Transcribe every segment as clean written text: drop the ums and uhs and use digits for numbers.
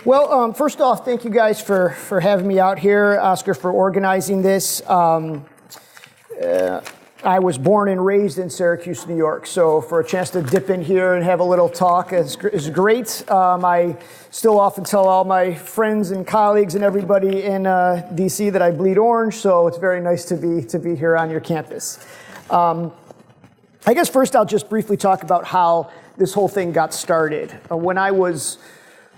Well, first off, thank you guys for having me out here. Oscar, for organizing this. I was born and raised in Syracuse, New York, so for a chance to dip in here and have a little talk is great. I still often tell all my friends and colleagues and everybody in DC that I bleed orange, so it's very nice to be here on your campus. I guess first I'll just briefly talk about how this whole thing got started. When I was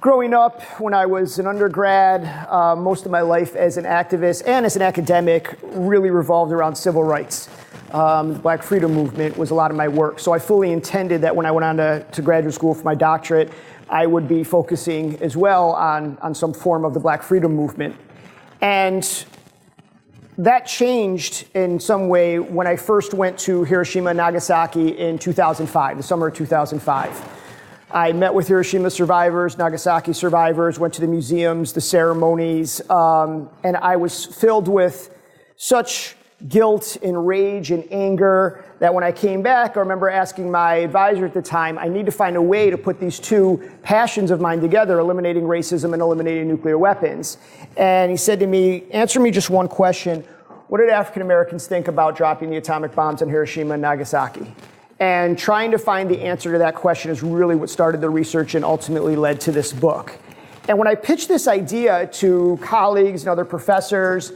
growing up, when I was an undergrad, most of my life as an activist and as an academic really revolved around civil rights. The Black Freedom Movement was a lot of my work. So I fully intended that when I went on to graduate school for my doctorate, I would be focusing as well on some form of the Black Freedom Movement. And that changed in some way when I first went to Hiroshima and Nagasaki in 2005, the summer of 2005. I met with Hiroshima survivors, Nagasaki survivors, went to the museums, the ceremonies, and I was filled with such guilt and rage and anger that when I came back, I remember asking my advisor at the time, I need to find a way to put these two passions of mine together, eliminating racism and eliminating nuclear weapons. And he said to me, answer me just one question. What did African Americans think about dropping the atomic bombs on Hiroshima and Nagasaki? And trying to find the answer to that question is really what started the research and ultimately led to this book. And when I pitched this idea to colleagues and other professors,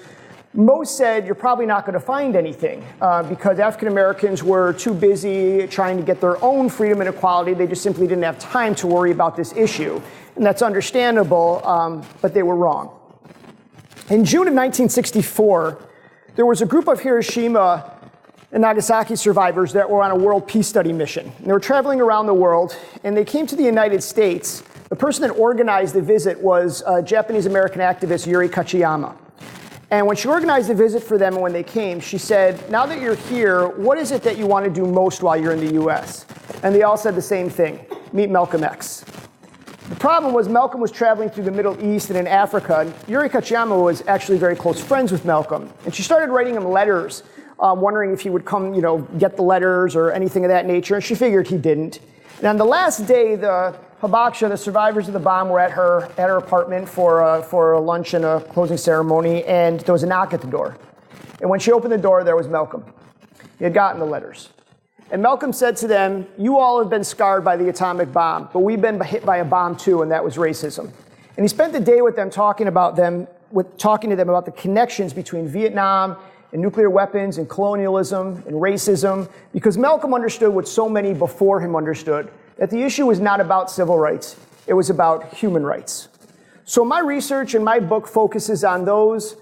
most said you're probably not going to find anything because African Americans were too busy trying to get their own freedom and equality. They just simply didn't have time to worry about this issue. And that's understandable, but they were wrong. In June of 1964, there was a group of Hiroshima and Nagasaki survivors that were on a world peace study mission. And they were traveling around the world, and they came to the United States. The person that organized the visit was Japanese-American activist Yuri Kachiyama. And when she organized the visit for them and when they came, she said, now that you're here, what is it that you want to do most while you're in the US? And they all said the same thing, meet Malcolm X. The problem was Malcolm was traveling through the Middle East and in Africa, and Yuri Kachiyama was actually very close friends with Malcolm. And she started writing him letters, wondering if he would come, get the letters or anything of that nature, and she figured he didn't. And on the last day, the Hibakusha, the survivors of the bomb, were at her apartment for a lunch and a closing ceremony, and there was a knock at the door. And when she opened the door, there was Malcolm. He had gotten the letters. And Malcolm said to them, you all have been scarred by the atomic bomb, but we've been hit by a bomb too, and that was racism. And he spent the day with them talking to them about the connections between Vietnam and nuclear weapons and colonialism and racism, because Malcolm understood what so many before him understood, that the issue was not about civil rights, it was about human rights. So my research and my book focuses on those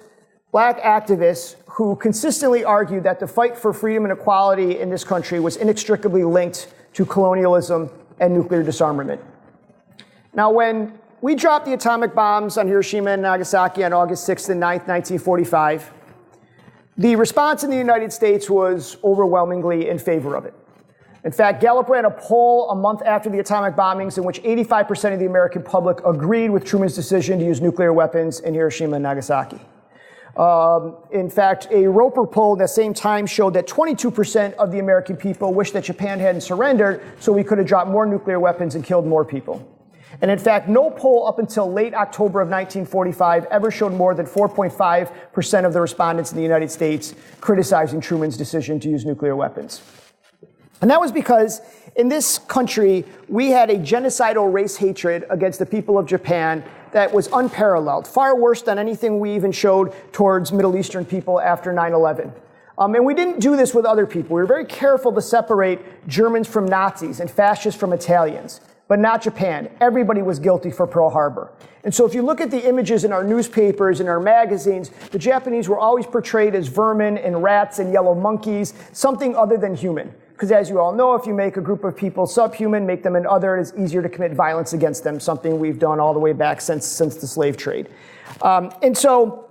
Black activists who consistently argued that the fight for freedom and equality in this country was inextricably linked to colonialism and nuclear disarmament. Now, when we dropped the atomic bombs on Hiroshima and Nagasaki on August 6th and 9th, 1945, the response in the United States was overwhelmingly in favor of it. In fact, Gallup ran a poll a month after the atomic bombings in which 85% of the American public agreed with Truman's decision to use nuclear weapons in Hiroshima and Nagasaki. In fact, a Roper poll at the same time showed that 22% of the American people wished that Japan hadn't surrendered so we could have dropped more nuclear weapons and killed more people. And in fact, no poll up until late October of 1945 ever showed more than 4.5% of the respondents in the United States criticizing Truman's decision to use nuclear weapons. And that was because in this country, we had a genocidal race hatred against the people of Japan that was unparalleled, far worse than anything we even showed towards Middle Eastern people after 9/11. And we didn't do this with other people. We were very careful to separate Germans from Nazis and fascists from Italians, but not Japan. Everybody was guilty for Pearl Harbor. And so if you look at the images in our newspapers and our magazines, the Japanese were always portrayed as vermin and rats and yellow monkeys, something other than human. Because as you all know, if you make a group of people subhuman, make them an other, it is easier to commit violence against them, something we've done all the way back since the slave trade. And so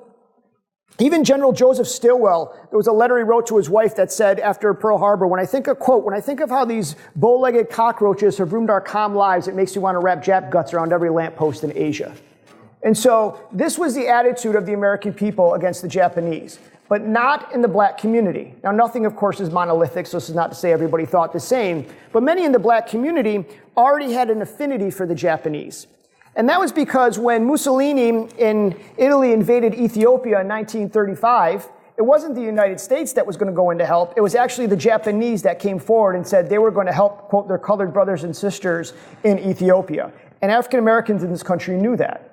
even General Joseph Stilwell, there was a letter he wrote to his wife that said after Pearl Harbor, when I think of how these bow-legged cockroaches have ruined our calm lives, it makes me want to wrap Jap guts around every lamppost in Asia. And so this was the attitude of the American people against the Japanese, but not in the Black community. Now, nothing, of course, is monolithic, so this is not to say everybody thought the same, but many in the Black community already had an affinity for the Japanese. And that was because when Mussolini in Italy invaded Ethiopia in 1935, it wasn't the United States that was going to go in to help. It was actually the Japanese that came forward and said they were going to help, quote, their colored brothers and sisters in Ethiopia. And African Americans in this country knew that.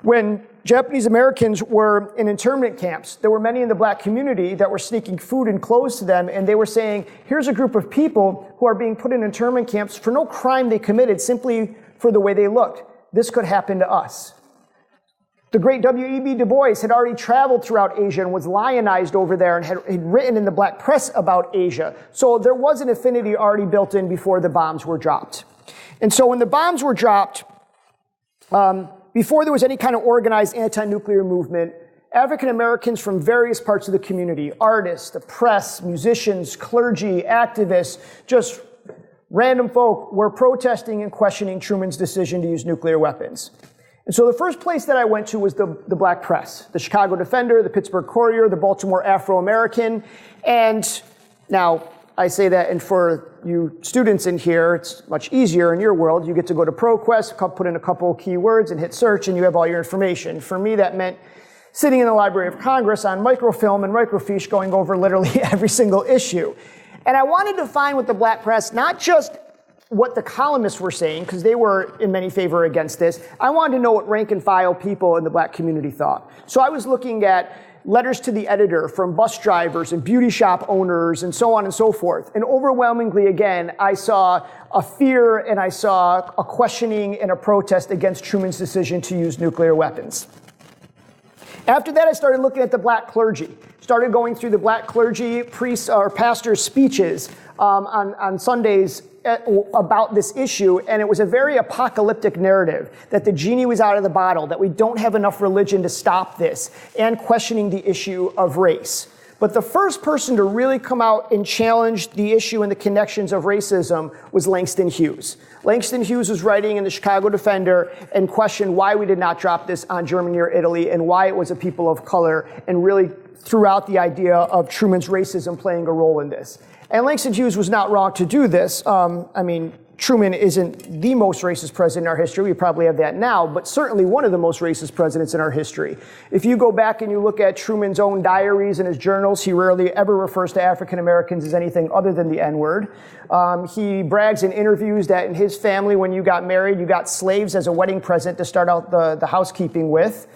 When Japanese Americans were in internment camps, there were many in the black community that were sneaking food and clothes to them, and they were saying, here's a group of people who are being put in internment camps for no crime they committed, simply for the way they looked. This could happen to us. The great W.E.B. Du Bois had already traveled throughout Asia and was lionized over there and had written in the black press about Asia. So there was an affinity already built in before the bombs were dropped. And so when the bombs were dropped, before there was any kind of organized anti-nuclear movement, African Americans from various parts of the community, artists, the press, musicians, clergy, activists, just random folk, were protesting and questioning Truman's decision to use nuclear weapons. And so the first place that I went to was the black press, the Chicago Defender, the Pittsburgh Courier, the Baltimore Afro-American. And now I say that, and for you students in here, it's much easier in your world. You get to go to ProQuest, put in a couple of keywords and hit search, and you have all your information. For me, that meant sitting in the Library of Congress on microfilm and microfiche going over literally every single issue. And I wanted to find with the black press, not just what the columnists were saying, because they were in many favor against this. I wanted to know what rank and file people in the black community thought. So I was looking at letters to the editor from bus drivers and beauty shop owners and so on and so forth. And overwhelmingly, again, I saw a fear and I saw a questioning and a protest against Truman's decision to use nuclear weapons. After that, I started looking at the black clergy. Started going through the black clergy, priests or pastors' speeches on Sundays about this issue, and it was a very apocalyptic narrative that the genie was out of the bottle, that we don't have enough religion to stop this, and questioning the issue of race. But the first person to really come out and challenge the issue and the connections of racism was Langston Hughes. Langston Hughes was writing in the Chicago Defender and questioned why we did not drop this on Germany or Italy and why it was a people of color, and really threw out the idea of Truman's racism playing a role in this. And Langston Hughes was not wrong to do this. Truman isn't the most racist president in our history. We probably have that now, but certainly one of the most racist presidents in our history. If you go back and you look at Truman's own diaries and his journals, he rarely ever refers to African Americans as anything other than the N-word. He brags in interviews that in his family, when you got married, you got slaves as a wedding present to start out the housekeeping with.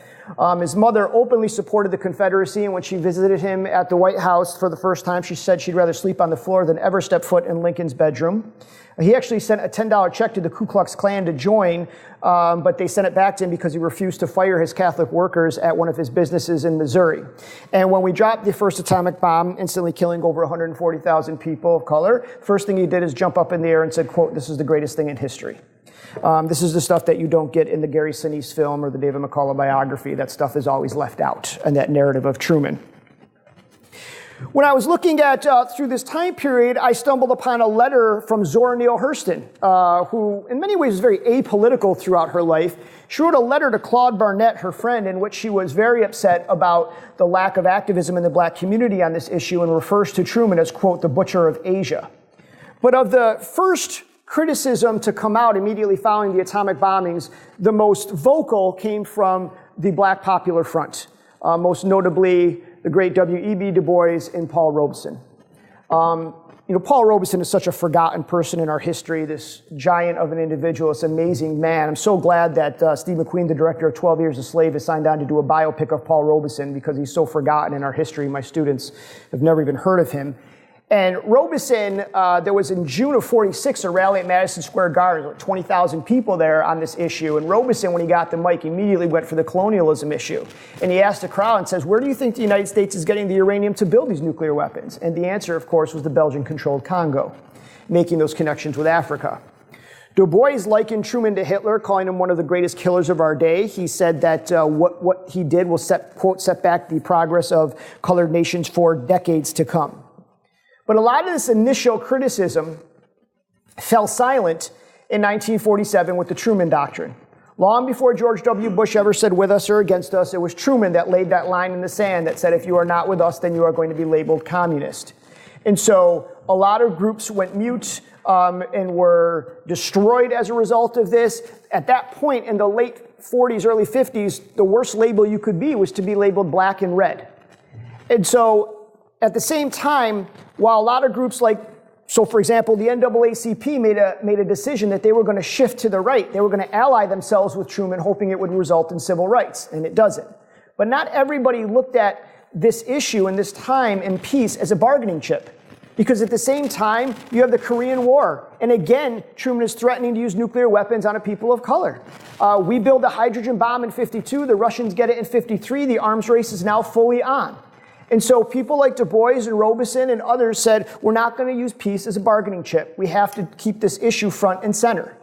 His mother openly supported the Confederacy, and when she visited him at the White House for the first time, she said she'd rather sleep on the floor than ever step foot in Lincoln's bedroom. He actually sent a $10 check to the Ku Klux Klan to join, but they sent it back to him because he refused to fire his Catholic workers at one of his businesses in Missouri. And when we dropped the first atomic bomb, instantly killing over 140,000 people of color, first thing he did is jump up in the air and said, quote, "This is the greatest thing in history." This is the stuff that you don't get in the Gary Sinise film or the David McCullough biography. That stuff is always left out in that narrative of Truman. When I was looking at through this time period, I stumbled upon a letter from Zora Neale Hurston, who in many ways was very apolitical throughout her life. She wrote a letter to Claude Barnett, her friend, in which she was very upset about the lack of activism in the black community on this issue and refers to Truman as, quote, "the butcher of Asia." But of the first criticism to come out immediately following the atomic bombings, the most vocal came from the Black Popular Front, most notably the great W.E.B. Du Bois and Paul Robeson. Paul Robeson is such a forgotten person in our history, this giant of an individual, this amazing man. I'm so glad that Steve McQueen, the director of 12 Years a Slave, has signed on to do a biopic of Paul Robeson because he's so forgotten in our history. My students have never even heard of him. And Robeson, there was in June of '46 a rally at Madison Square Garden, like 20,000 people there on this issue. And Robeson, when he got the mic, immediately went for the colonialism issue. And he asked the crowd and says, "Where do you think the United States is getting the uranium to build these nuclear weapons?" And the answer, of course, was the Belgian-controlled Congo, making those connections with Africa. Du Bois likened Truman to Hitler, calling him one of the greatest killers of our day. He said that what he did will set back the progress of colored nations for decades to come. But a lot of this initial criticism fell silent in 1947 with the Truman Doctrine. Long before George W. Bush ever said with us or against us, it was Truman that laid that line in the sand that said, if you are not with us, then you are going to be labeled communist. And so a lot of groups went mute and were destroyed as a result of this. At that point in the late 40s, early 50s, the worst label you could be was to be labeled black and red. And so at the same time, while a lot of groups so for example, the NAACP made a decision that they were going to shift to the right. They were going to ally themselves with Truman, hoping it would result in civil rights, and it doesn't. But not everybody looked at this issue and this time and peace as a bargaining chip. Because at the same time, you have the Korean War. And again, Truman is threatening to use nuclear weapons on a people of color. We build a hydrogen bomb in 52. The Russians get it in 53. The arms race is now fully on. And so people like Du Bois and Robeson and others said, we're not going to use peace as a bargaining chip. We have to keep this issue front and center.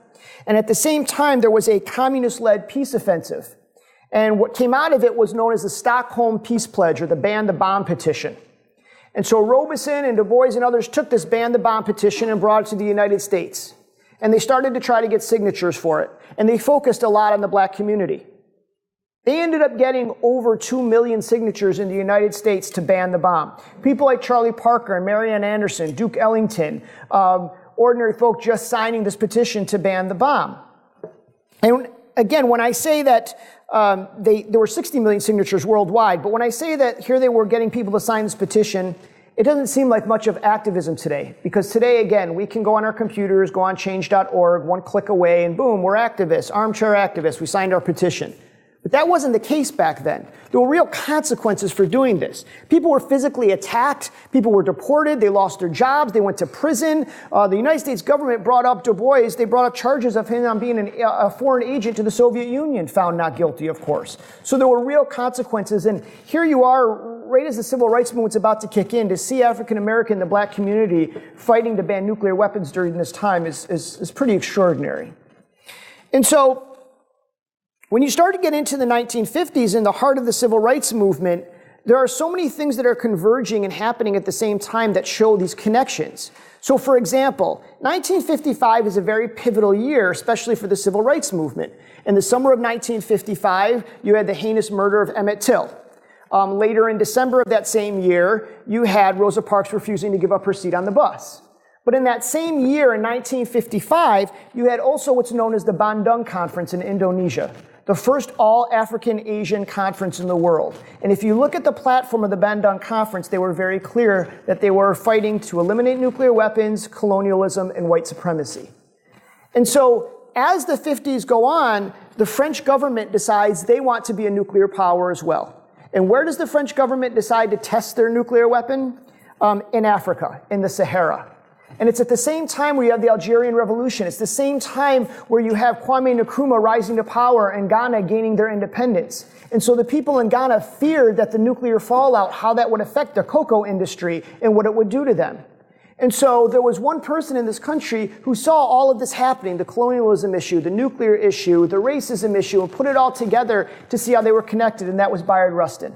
And at the same time, there was a communist-led peace offensive. And what came out of it was known as the Stockholm Peace Pledge, or the Ban the Bomb Petition. And so Robeson and Du Bois and others took this Ban the Bomb Petition and brought it to the United States. And they started to try to get signatures for it. And they focused a lot on the black community. They ended up getting over 2 million signatures in the United States to ban the bomb. People like Charlie Parker and Marianne Anderson, Duke Ellington, ordinary folk just signing this petition to ban the bomb. And again, when I say that there were 60 million signatures worldwide, but when I say that here they were getting people to sign this petition, it doesn't seem like much of activism today. Because today, again, we can go on our computers, go on change.org, one click away, and boom, we're activists, armchair activists, we signed our petition. But that wasn't the case back then. There were real consequences for doing this. People were physically attacked. People were deported. They lost their jobs. They went to prison. The United States government brought up Du Bois. They brought up charges of him on being a foreign agent to the Soviet Union, found not guilty, of course. So there were real consequences. And here you are, right as the civil rights movement's about to kick in, to see African American, the black community, fighting to ban nuclear weapons during this time is pretty extraordinary. And so, when you start to get into the 1950s, in the heart of the civil rights movement, there are so many things that are converging and happening at the same time that show these connections. So, for example, 1955 is a very pivotal year, especially for the civil rights movement. In the summer of 1955, you had the heinous murder of Emmett Till. Later in December of that same year, you had Rosa Parks refusing to give up her seat on the bus. But in that same year, in 1955, you had also what's known as the Bandung Conference in Indonesia, the first all-African Asian conference in the world. And if you look at the platform of the Bandung Conference, they were very clear that they were fighting to eliminate nuclear weapons, colonialism, and white supremacy. And so, as the 50s go on, the French government decides they want to be a nuclear power as well. And where does the French government decide to test their nuclear weapon? In Africa, in the Sahara. And it's at the same time where you have the Algerian Revolution. It's the same time where you have Kwame Nkrumah rising to power and Ghana gaining their independence. And so the people in Ghana feared that the nuclear fallout, how that would affect the cocoa industry and what it would do to them. And so there was one person in this country who saw all of this happening, the colonialism issue, the nuclear issue, the racism issue, and put it all together to see how they were connected, and that was Bayard Rustin.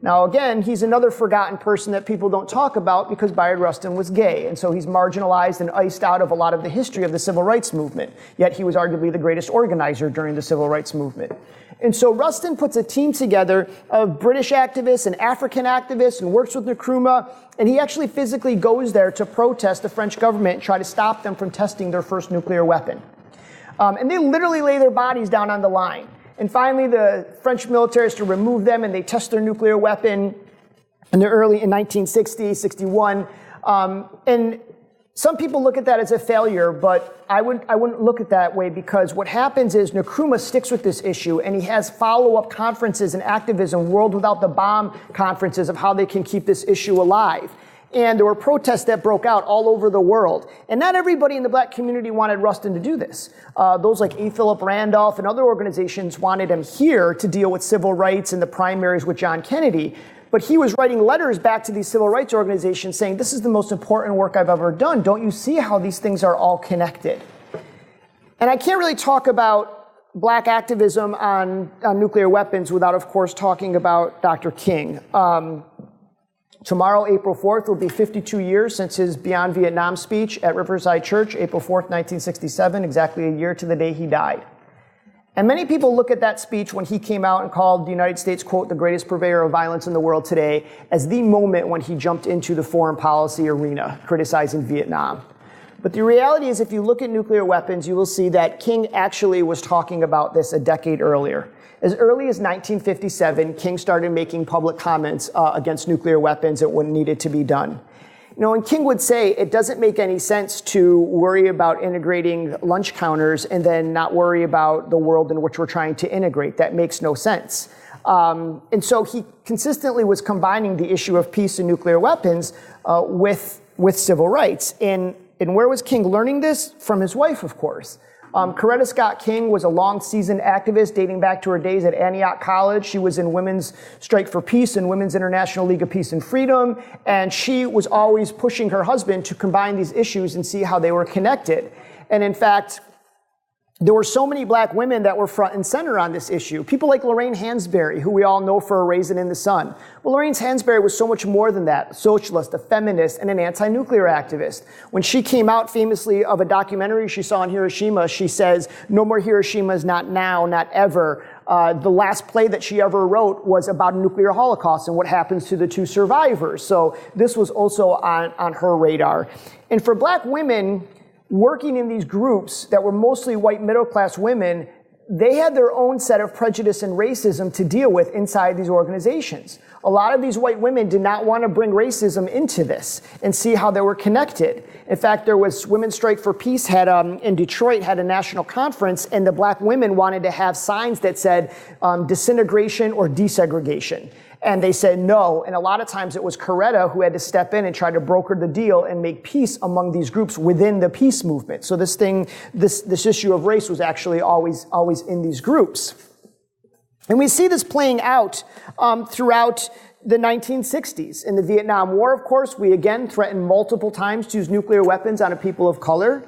Now, again, he's another forgotten person that people don't talk about because Bayard Rustin was gay, and so he's marginalized and iced out of a lot of the history of the civil rights movement, yet he was arguably the greatest organizer during the civil rights movement. And so Rustin puts a team together of British activists and African activists and works with Nkrumah, and he actually physically goes there to protest the French government and try to stop them from testing their first nuclear weapon. And they literally lay their bodies down on the line. And finally, the French military has to remove them, and they test their nuclear weapon in 1960, 61. And some people look at that as a failure, but I wouldn't look at that way, because what happens is Nkrumah sticks with this issue, and he has follow-up conferences and activism, World Without the Bomb conferences, of how they can keep this issue alive. And there were protests that broke out all over the world. And not everybody in the black community wanted Rustin to do this. Those like E. Philip Randolph and other organizations wanted him here to deal with civil rights and the primaries with John Kennedy. But he was writing letters back to these civil rights organizations saying, this is the most important work I've ever done. Don't you see how these things are all connected? And I can't really talk about black activism on nuclear weapons without, of course, talking about Dr. King. Tomorrow, April 4th, will be 52 years since his Beyond Vietnam speech at Riverside Church, April 4th, 1967, exactly a year to the day he died. And many people look at that speech when he came out and called the United States, quote, the greatest purveyor of violence in the world today, as the moment when he jumped into the foreign policy arena, criticizing Vietnam. But the reality is, if you look at nuclear weapons, you will see that King actually was talking about this a decade earlier. As early as 1957, King started making public comments against nuclear weapons and what needed to be done. You know, and King would say it doesn't make any sense to worry about integrating lunch counters and then not worry about the world in which we're trying to integrate. That makes no sense. And so he consistently was combining the issue of peace and nuclear weapons with civil rights. And where was King learning this? From his wife, of course. Coretta Scott King was a long-seasoned activist dating back to her days at Antioch College. She was in Women's Strike for Peace and Women's International League of Peace and Freedom, and she was always pushing her husband to combine these issues and see how they were connected. And in fact, there were so many black women that were front and center on this issue. People like Lorraine Hansberry, who we all know for A Raisin in the Sun. Well, Lorraine Hansberry was so much more than that, a socialist, a feminist, and an anti-nuclear activist. When she came out famously of a documentary she saw in Hiroshima, she says, "No more Hiroshimas, not now, not ever." The last play that she ever wrote was about a nuclear holocaust and what happens to the two survivors. So this was also on her radar. And for black women, working in these groups that were mostly white middle-class women, they had their own set of prejudice and racism to deal with inside these organizations. A lot of these white women did not want to bring racism into this and see how they were connected. In fact, there was Women's Strike for Peace in Detroit had a national conference, and the black women wanted to have signs that said disintegration or desegregation. And they said no, and a lot of times it was Coretta who had to step in and try to broker the deal and make peace among these groups within the peace movement. So this issue of race was actually always in these groups. And we see this playing out throughout the 1960s. In the Vietnam War, of course, we again threatened multiple times to use nuclear weapons on a people of color.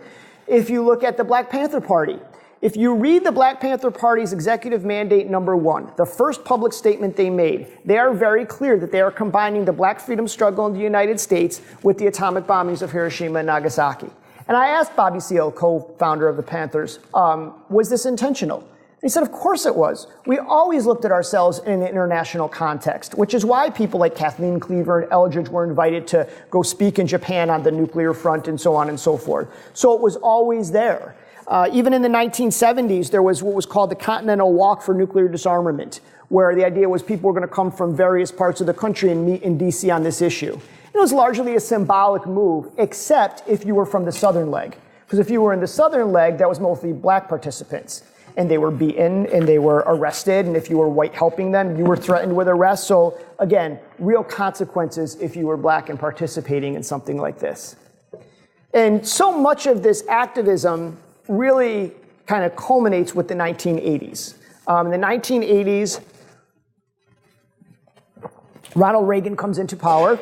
If you look at the Black Panther Party, if you read the Black Panther Party's executive mandate number 1, the first public statement they made, they are very clear that they are combining the black freedom struggle in the United States with the atomic bombings of Hiroshima and Nagasaki. And I asked Bobby Seale, co-founder of the Panthers, was this intentional? He said, of course it was. We always looked at ourselves in an international context, which is why people like Kathleen Cleaver and Eldridge were invited to go speak in Japan on the nuclear front and so on and so forth. So it was always there. Even in the 1970s, there was what was called the Continental Walk for Nuclear Disarmament, where the idea was people were going to come from various parts of the country and meet in D.C. on this issue. It was largely a symbolic move, except if you were from the southern leg. Because if you were in the southern leg, that was mostly black participants. And they were beaten and they were arrested. And if you were white helping them, you were threatened with arrest. So again, real consequences if you were black and participating in something like this. And so much of this activism really kind of culminates with the 1980s. In the 1980s, Ronald Reagan comes into power.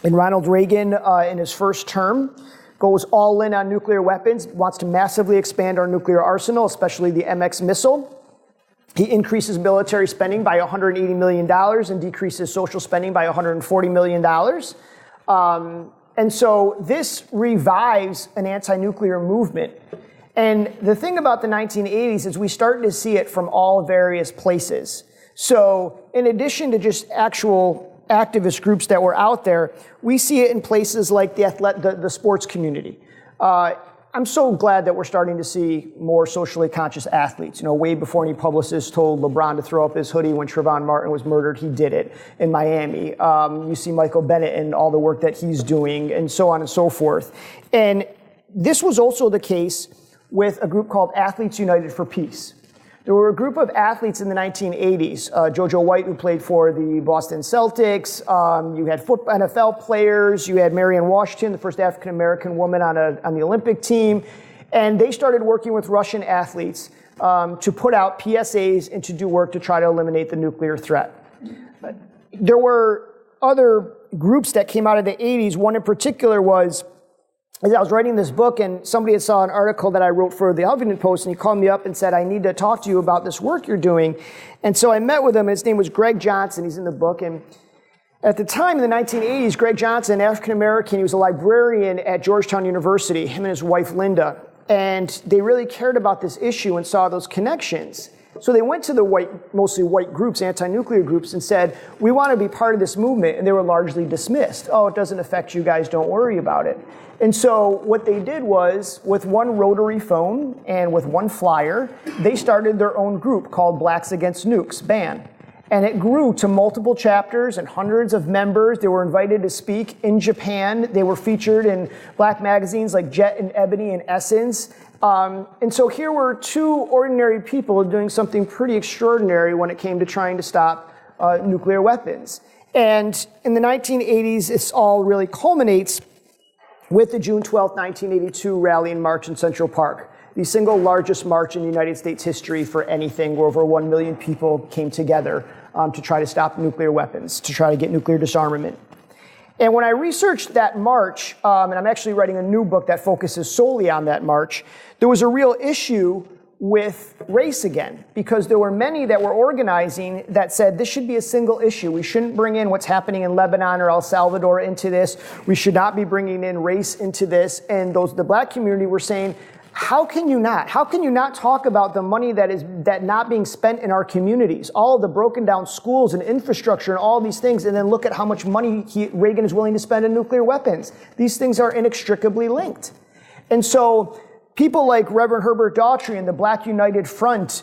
And Ronald Reagan, in his first term, goes all in on nuclear weapons, wants to massively expand our nuclear arsenal, especially the MX missile. He increases military spending by $180 million and decreases social spending by $140 million. And so this revives an anti-nuclear movement. And the thing about the 1980s is we started to see it from all various places. So in addition to just actual activist groups that were out there, we see it in places like the sports community. I'm so glad that we're starting to see more socially conscious athletes. You know, way before any publicist told LeBron to throw up his hoodie when Trayvon Martin was murdered, he did it in Miami. You see Michael Bennett and all the work that he's doing and so on and so forth. And this was also the case with a group called Athletes United for Peace. There were a group of athletes in the 1980s, JoJo White, who played for the Boston Celtics. You had NFL players. You had Marianne Washington, the first African-American woman on the Olympic team. And they started working with Russian athletes to put out PSAs and to do work to try to eliminate the nuclear threat. There were other groups that came out of the 80s. One in particular was, as I was writing this book, and somebody had saw an article that I wrote for the Huffington Post, and he called me up and said, I need to talk to you about this work you're doing. And so I met with him, and his name was Greg Johnson. He's in the book. And at the time, in the 1980s, Greg Johnson, African-American, he was a librarian at Georgetown University, him and his wife, Linda. and they really cared about this issue and saw those connections. So they went to the mostly white groups, anti-nuclear groups, and said, we want to be part of this movement, and they were largely dismissed. Oh, it doesn't affect you guys, don't worry about it. And so what they did was, with one rotary phone and with one flyer, they started their own group called Blacks Against Nukes, BAN. And it grew to multiple chapters and hundreds of members. They were invited to speak in Japan. They were featured in black magazines like Jet and Ebony and Essence. And so here were two ordinary people doing something pretty extraordinary when it came to trying to stop nuclear weapons. And in the 1980s, this all really culminates with the June 12, 1982 rally and march in Central Park, the single largest march in United States history for anything, where over 1 million people came together to try to stop nuclear weapons, to try to get nuclear disarmament. And when I researched that march, and I'm actually writing a new book that focuses solely on that march, there was a real issue with race again, because there were many that were organizing that said this should be a single issue. We shouldn't bring in what's happening in Lebanon or El Salvador into this. We should not be bringing in race into this. And the black community were saying, how can you not? How can you not talk about the money that not being spent in our communities, all of the broken down schools and infrastructure and all these things, and then look at how much money Reagan is willing to spend on nuclear weapons? These things are inextricably linked. And so people like Reverend Herbert Daughtry and the Black United Front,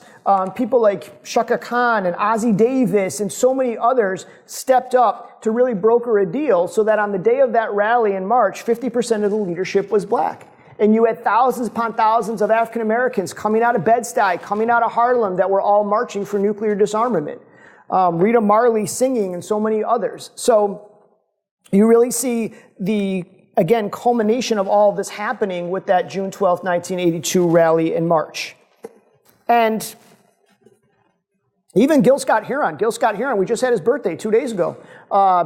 people like Shaka Khan and Ozzie Davis and so many others stepped up to really broker a deal so that on the day of that rally in March, 50% of the leadership was black. And you had thousands upon thousands of African Americans coming out of Bed-Stuy, coming out of Harlem, that were all marching for nuclear disarmament. Rita Marley singing and so many others. So you really see the, again, culmination of all of this happening with that June 12, 1982 rally in March. And even Gil Scott-Heron, we just had his birthday 2 days ago.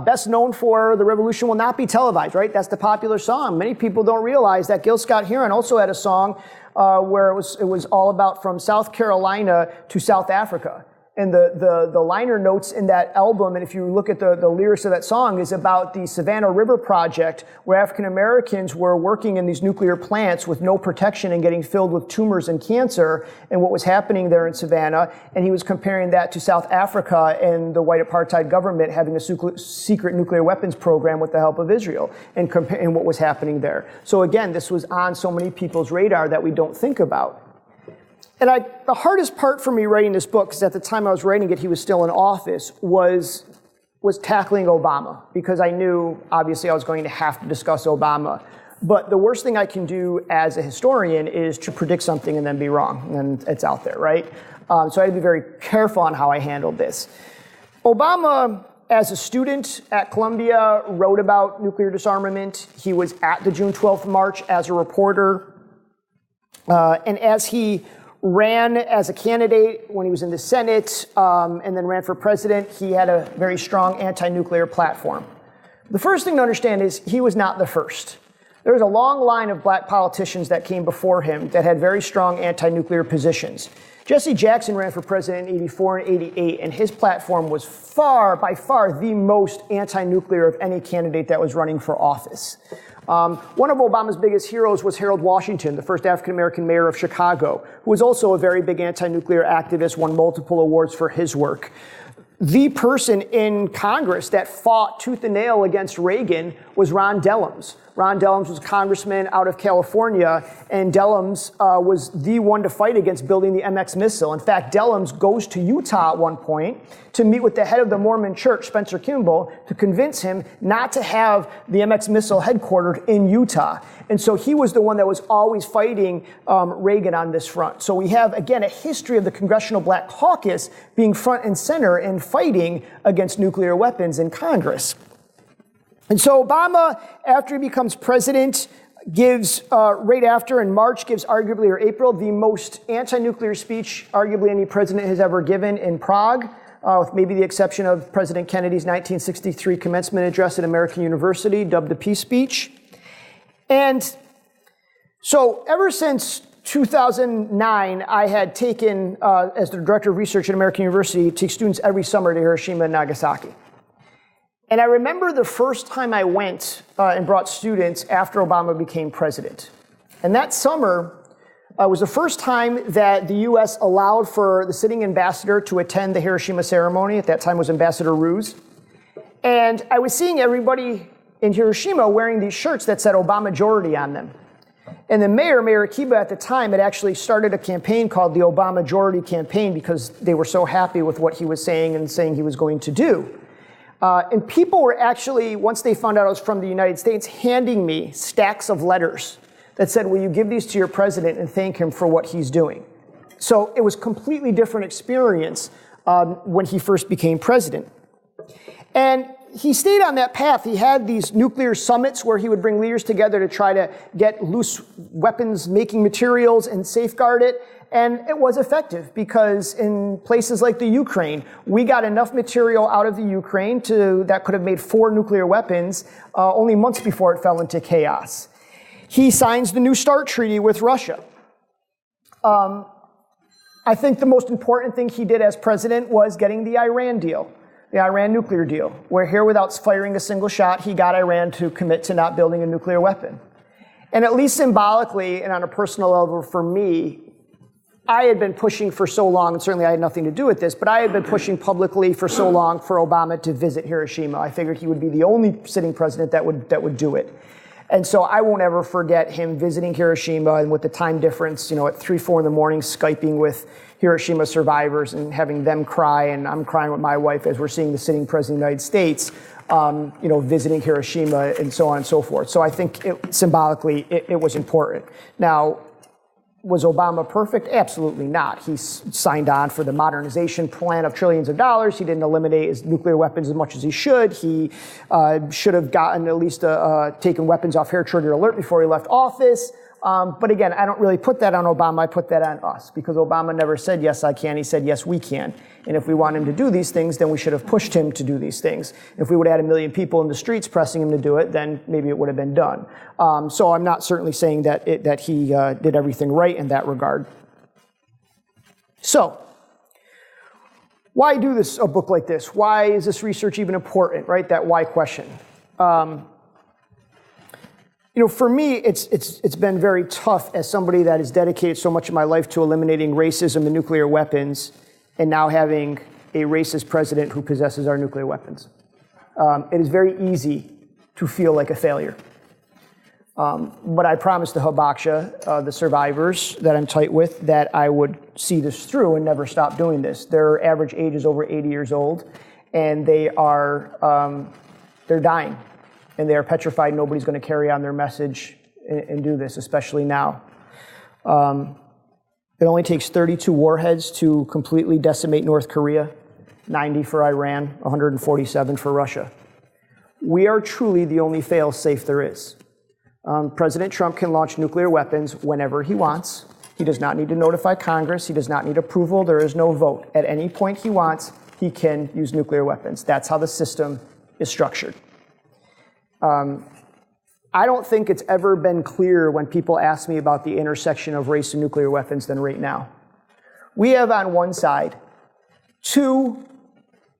Best known for The Revolution Will Not Be Televised, right? That's the popular song. Many people don't realize that Gil Scott-Heron also had a song where it was all about from South Carolina to South Africa. And the liner notes in that album, and if you look at the lyrics of that song, is about the Savannah River Project, where African Americans were working in these nuclear plants with no protection and getting filled with tumors and cancer, and what was happening there in Savannah. And he was comparing that to South Africa and the white apartheid government having a secret nuclear weapons program with the help of Israel, and comparing what was happening there. So again, this was on so many people's radar that we don't think about. And the hardest part for me writing this book, because at the time I was writing it, he was still in office, was tackling Obama, because I knew, obviously, I was going to have to discuss Obama. But the worst thing I can do as a historian is to predict something and then be wrong, and it's out there, right? So I had to be very careful on how I handled this. Obama, as a student at Columbia, wrote about nuclear disarmament. He was at the June 12th march as a reporter. And as he ran as a candidate when he was in the Senate, and then ran for president, he had a very strong anti-nuclear platform. The first thing to understand is he was not the first. There was a long line of black politicians that came before him that had very strong anti-nuclear positions. Jesse Jackson ran for president in 84 and 88, and his platform was by far the most anti-nuclear of any candidate that was running for office. One of Obama's biggest heroes was Harold Washington, the first African-American mayor of Chicago, who was also a very big anti-nuclear activist, won multiple awards for his work. The person in Congress that fought tooth and nail against Reagan was Ron Dellums. Ron Dellums was a congressman out of California, and Dellums was the one to fight against building the MX missile. In fact, Dellums goes to Utah at one point to meet with the head of the Mormon church, Spencer Kimball, to convince him not to have the MX missile headquartered in Utah. And so he was the one that was always fighting Reagan on this front. So we have, again, a history of the Congressional Black Caucus being front and center and fighting against nuclear weapons in Congress. And so Obama, after he becomes president, gives, right after in March, gives arguably, or April, the most anti-nuclear speech arguably any president has ever given in Prague, with maybe the exception of President Kennedy's 1963 commencement address at American University, dubbed the Peace Speech. And so ever since 2009, I had taken, as the director of research at American University, take students every summer to Hiroshima and Nagasaki. And I remember the first time I went and brought students after Obama became president. And that summer, It was the first time that the U.S. allowed for the sitting ambassador to attend the Hiroshima ceremony. At that time was Ambassador Ruse. And I was seeing everybody in Hiroshima wearing these shirts that said Obama-jority on them. And the Mayor Akiba at the time had actually started a campaign called the Obama-jority campaign because they were so happy with what he was saying and saying he was going to do. And people were actually, once they found out I was from the United States, handing me stacks of letters that said, will you give these to your president and thank him for what he's doing? So it was a completely different experience when he first became president. And he stayed on that path. He had these nuclear summits where he would bring leaders together to try to get loose weapons making materials and safeguard it. And it was effective because in places like the Ukraine, we got enough material out of the Ukraine that could have made 4 nuclear weapons only months before it fell into chaos. He signs the New START treaty with Russia. I think the most important thing he did as president was getting the Iran deal. The Iran nuclear deal, where here without firing a single shot, he got Iran to commit to not building a nuclear weapon. And at least symbolically and on a personal level for me, I had been pushing for so long, and certainly I had nothing to do with this, but I had been pushing publicly for so long for Obama to visit Hiroshima. I figured he would be the only sitting president that would do it. And so I won't ever forget him visiting Hiroshima and with the time difference, at 3, 4 in the morning, Skyping with Hiroshima survivors and having them cry, and I'm crying with my wife as we're seeing the sitting president of the United States, visiting Hiroshima and so on and so forth. So I think symbolically it was important. Now, was Obama perfect? Absolutely not. He signed on for the modernization plan of trillions of dollars. He didn't eliminate his nuclear weapons as much as he should. He should have gotten at least taken weapons off hair trigger alert before he left office. But again, I don't really put that on Obama. I put that on us because Obama never said, yes, I can. He said, yes, we can. And if we want him to do these things, then we should have pushed him to do these things. If we would have had 1 million people in the streets pressing him to do it, then maybe it would have been done. So I'm not certainly saying that he did everything right in that regard. So why do a book like this? Why is this research even important, right? That why question. For me, it's been very tough as somebody that has dedicated so much of my life to eliminating racism and nuclear weapons, and now having a racist president who possesses our nuclear weapons. It is very easy to feel like a failure. But I promised the Hibaksha, the survivors that I'm tight with, that I would see this through and never stop doing this. Their average age is over 80 years old, and they're dying. And they are petrified nobody's going to carry on their message and do this, especially now. It only takes 32 warheads to completely decimate North Korea, 90 for Iran, 147 for Russia. We are truly the only fail-safe there is. President Trump can launch nuclear weapons whenever he wants. He does not need to notify Congress. He does not need approval. There is no vote. At any point he wants, he can use nuclear weapons. That's how the system is structured. I don't think it's ever been clearer when people ask me about the intersection of race and nuclear weapons than right now. We have on one side 2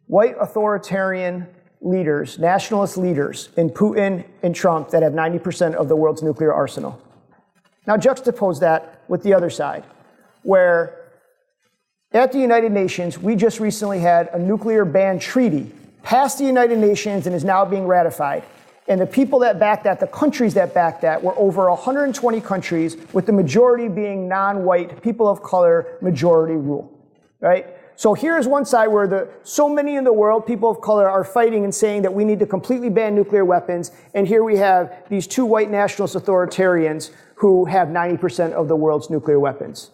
white authoritarian leaders, nationalist leaders in Putin and Trump that have 90% of the world's nuclear arsenal. Now juxtapose that with the other side, where at the United Nations, we just recently had a nuclear ban treaty passed the United Nations and is now being ratified. And the people that backed that, the countries that backed that, were over 120 countries, with the majority being non-white, people of color, majority rule, right? So here's one side where so many in the world, people of color, are fighting and saying that we need to completely ban nuclear weapons. And here we have these 2 white nationalist authoritarians who have 90% of the world's nuclear weapons.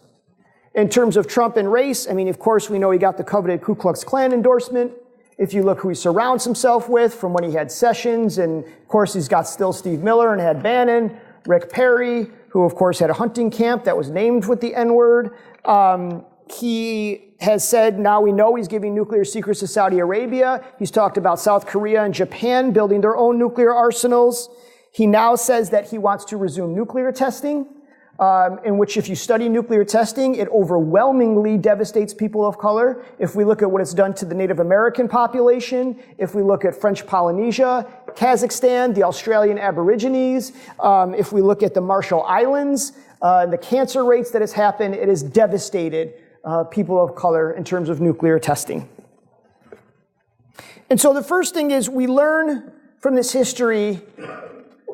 In terms of Trump and race, of course, we know he got the coveted Ku Klux Klan endorsement. If you look who he surrounds himself with, from when he had Sessions, and of course he's got still Steve Miller and had Bannon, Rick Perry, who of course had a hunting camp that was named with the N-word. He has said, now we know he's giving nuclear secrets to Saudi Arabia. He's talked about South Korea and Japan building their own nuclear arsenals. He now says that he wants to resume nuclear testing, in which if you study nuclear testing, it overwhelmingly devastates people of color. If we look at what it's done to the Native American population, if we look at French Polynesia, Kazakhstan, the Australian Aborigines, if we look at the Marshall Islands, The cancer rates that has happened, it has devastated people of color in terms of nuclear testing. And so the first thing is we learn from this history,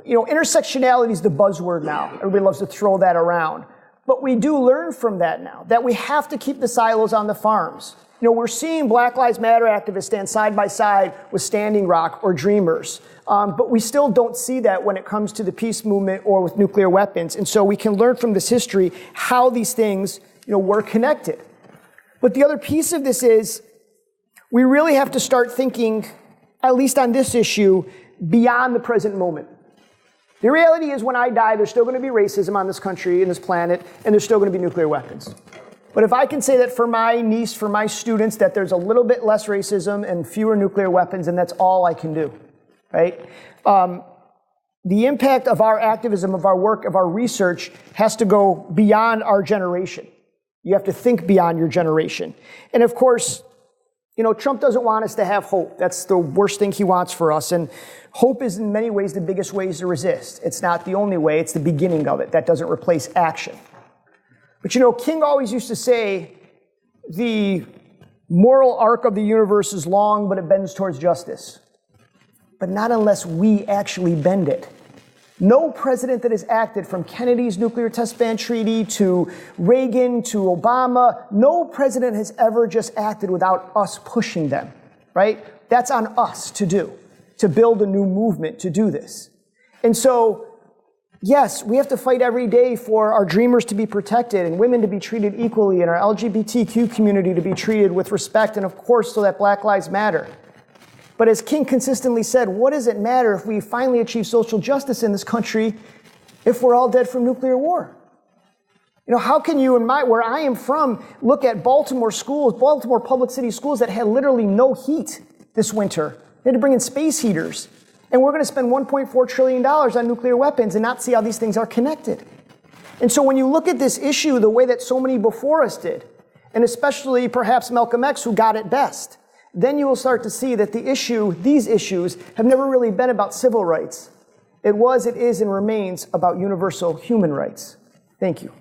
intersectionality is the buzzword now. Everybody loves to throw that around. But we do learn from that now, that we have to keep the silos on the farms. We're seeing Black Lives Matter activists stand side by side with Standing Rock or Dreamers. But we still don't see that when it comes to the peace movement or with nuclear weapons. And so we can learn from this history how these things, were connected. But the other piece of this is we really have to start thinking, at least on this issue, beyond the present moment. The reality is when I die, there's still going to be racism on this country and this planet, and there's still going to be nuclear weapons. But if I can say that for my niece, for my students, that there's a little bit less racism and fewer nuclear weapons, and that's all I can do, right? The impact of our activism, of our work, of our research has to go beyond our generation. You have to think beyond your generation. And of course, Trump doesn't want us to have hope. That's the worst thing he wants for us. And hope is in many ways the biggest ways to resist. It's not the only way, it's the beginning of it. That doesn't replace action. But King always used to say, the moral arc of the universe is long, but it bends towards justice. But not unless we actually bend it. No president that has acted, from Kennedy's nuclear test ban treaty to Reagan to Obama, no president has ever just acted without us pushing them, right? That's on us to do, to build a new movement to do this. And so, yes, we have to fight every day for our dreamers to be protected and women to be treated equally and our LGBTQ community to be treated with respect and, of course, so that Black Lives Matter. But as King consistently said, what does it matter if we finally achieve social justice in this country if we're all dead from nuclear war? How can you, where I am from, look at Baltimore schools, Baltimore public city schools that had literally no heat this winter? They had to bring in space heaters. And we're going to spend $1.4 trillion on nuclear weapons and not see how these things are connected. And so when you look at this issue the way that so many before us did, and especially perhaps Malcolm X, who got it best, then you will start to see that these issues have never really been about civil rights. It was, it is, and remains about universal human rights. Thank you.